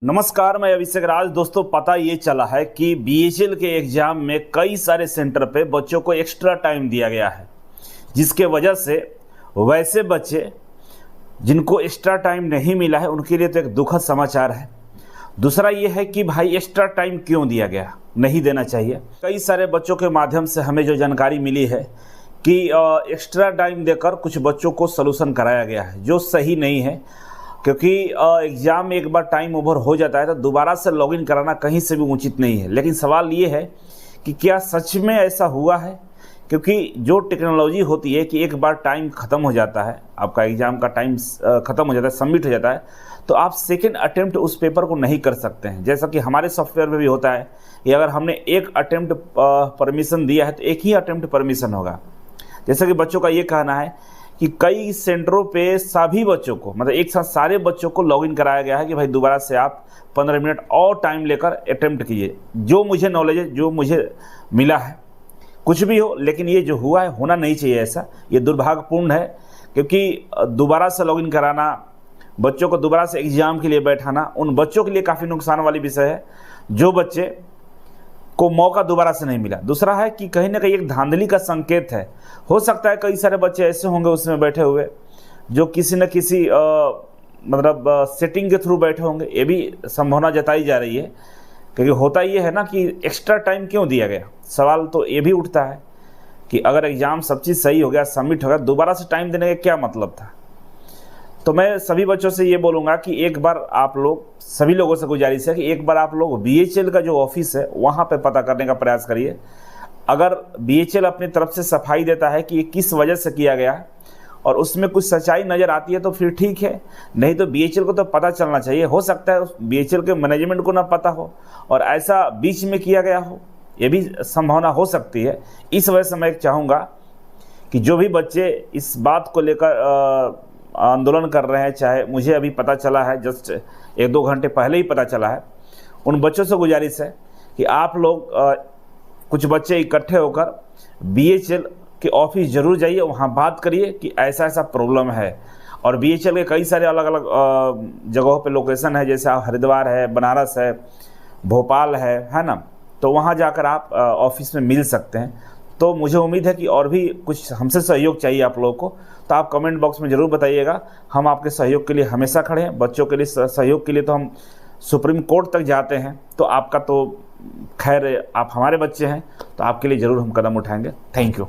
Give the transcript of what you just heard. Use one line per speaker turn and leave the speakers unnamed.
नमस्कार, मैं अभिषेक राज। दोस्तों, पता ये चला है कि बीएचएल के एग्जाम में कई सारे सेंटर पे बच्चों को एक्स्ट्रा टाइम दिया गया है, जिसके वजह से वैसे बच्चे जिनको एक्स्ट्रा टाइम नहीं मिला है उनके लिए तो एक दुखद समाचार है। दूसरा ये है कि भाई एक्स्ट्रा टाइम क्यों दिया गया, नहीं देना चाहिए। कई सारे बच्चों के माध्यम से हमें जो जानकारी मिली है कि एक्स्ट्रा टाइम देकर कुछ बच्चों को सलूशन कराया गया है, जो सही नहीं है। क्योंकि एग्ज़ाम में एक बार टाइम ओवर हो जाता है तो दोबारा से लॉगिन कराना कहीं से भी उचित नहीं है। लेकिन सवाल ये है कि क्या सच में ऐसा हुआ है? क्योंकि जो टेक्नोलॉजी होती है कि एक बार टाइम ख़त्म हो जाता है, आपका एग्ज़ाम का टाइम ख़त्म हो जाता है, सबमिट हो जाता है, तो आप सेकेंड अटेम्प्ट उस पेपर को नहीं कर सकते हैं। जैसा कि हमारे सॉफ्टवेयर में भी होता है कि अगर हमने एक अटेम्प्ट परमिशन दिया है तो एक ही अटेम्प्ट परमिशन होगा। जैसा कि बच्चों का ये कहना है कि कई सेंटरों पे सभी बच्चों को, मतलब एक साथ सारे बच्चों को लॉगिन कराया गया है कि भाई दोबारा से आप 15 मिनट और टाइम लेकर अटेम्प्ट कीजिए। जो मुझे नॉलेज है, जो मुझे मिला है, कुछ भी हो, लेकिन ये जो हुआ है होना नहीं चाहिए ऐसा। ये दुर्भाग्यपूर्ण है, क्योंकि दोबारा से लॉगिन कराना, बच्चों को दोबारा से एग्ज़ाम के लिए बैठाना उन बच्चों के लिए काफ़ी नुकसान वाली विषय है जो बच्चे को मौका दोबारा से नहीं मिला। दूसरा है कि कहीं ना कहीं एक धांधली का संकेत है। हो सकता है कई सारे बच्चे ऐसे होंगे उसमें बैठे हुए जो किसी न किसी सेटिंग के थ्रू बैठे होंगे। ये भी संभावना जताई जा रही है, क्योंकि होता ये है ना कि एक्स्ट्रा टाइम क्यों दिया गया। सवाल तो ये भी उठता है कि अगर एग्ज़ाम सब चीज़ सही हो गया, सबमिट हो गया, दोबारा से टाइम देने का क्या मतलब था। तो मैं सभी बच्चों से ये बोलूँगा कि एक बार आप लोग, सभी लोगों से गुजारिश है कि एक बार आप लोग बीएचएल का जो ऑफिस है वहाँ पे पता करने का प्रयास करिए। अगर बीएचएल अपनी तरफ से सफाई देता है कि ये किस वजह से किया गया और उसमें कुछ सच्चाई नज़र आती है तो फिर ठीक है, नहीं तो बीएचएल को तो पता चलना चाहिए। हो सकता है बीएचएल के मैनेजमेंट को ना पता हो और ऐसा बीच में किया गया हो, ये भी संभावना हो सकती है। इस वजह से मैं चाहूँगा कि जो भी बच्चे इस बात को लेकर आंदोलन कर रहे हैं, चाहे मुझे अभी पता चला है, जस्ट 1-2 घंटे पहले ही पता चला है, उन बच्चों से गुजारिश है कि आप लोग कुछ बच्चे इकट्ठे होकर बीएचएल के ऑफिस ज़रूर जाइए, वहाँ बात करिए कि ऐसा ऐसा प्रॉब्लम है। और बीएचएल के कई सारे अलग अलग जगहों पे लोकेशन है, जैसे हरिद्वार है, बनारस है, भोपाल है ना, तो वहाँ जाकर आप ऑफिस में मिल सकते हैं। तो मुझे उम्मीद है कि और भी कुछ हमसे सहयोग चाहिए आप लोगों को, तो आप कमेंट बॉक्स में ज़रूर बताइएगा। हम आपके सहयोग के लिए हमेशा खड़े हैं। बच्चों के लिए सहयोग के लिए तो हम सुप्रीम कोर्ट तक जाते हैं। तो आपका तो खैर, आप हमारे बच्चे हैं, तो आपके लिए ज़रूर हम कदम उठाएंगे। Thank you.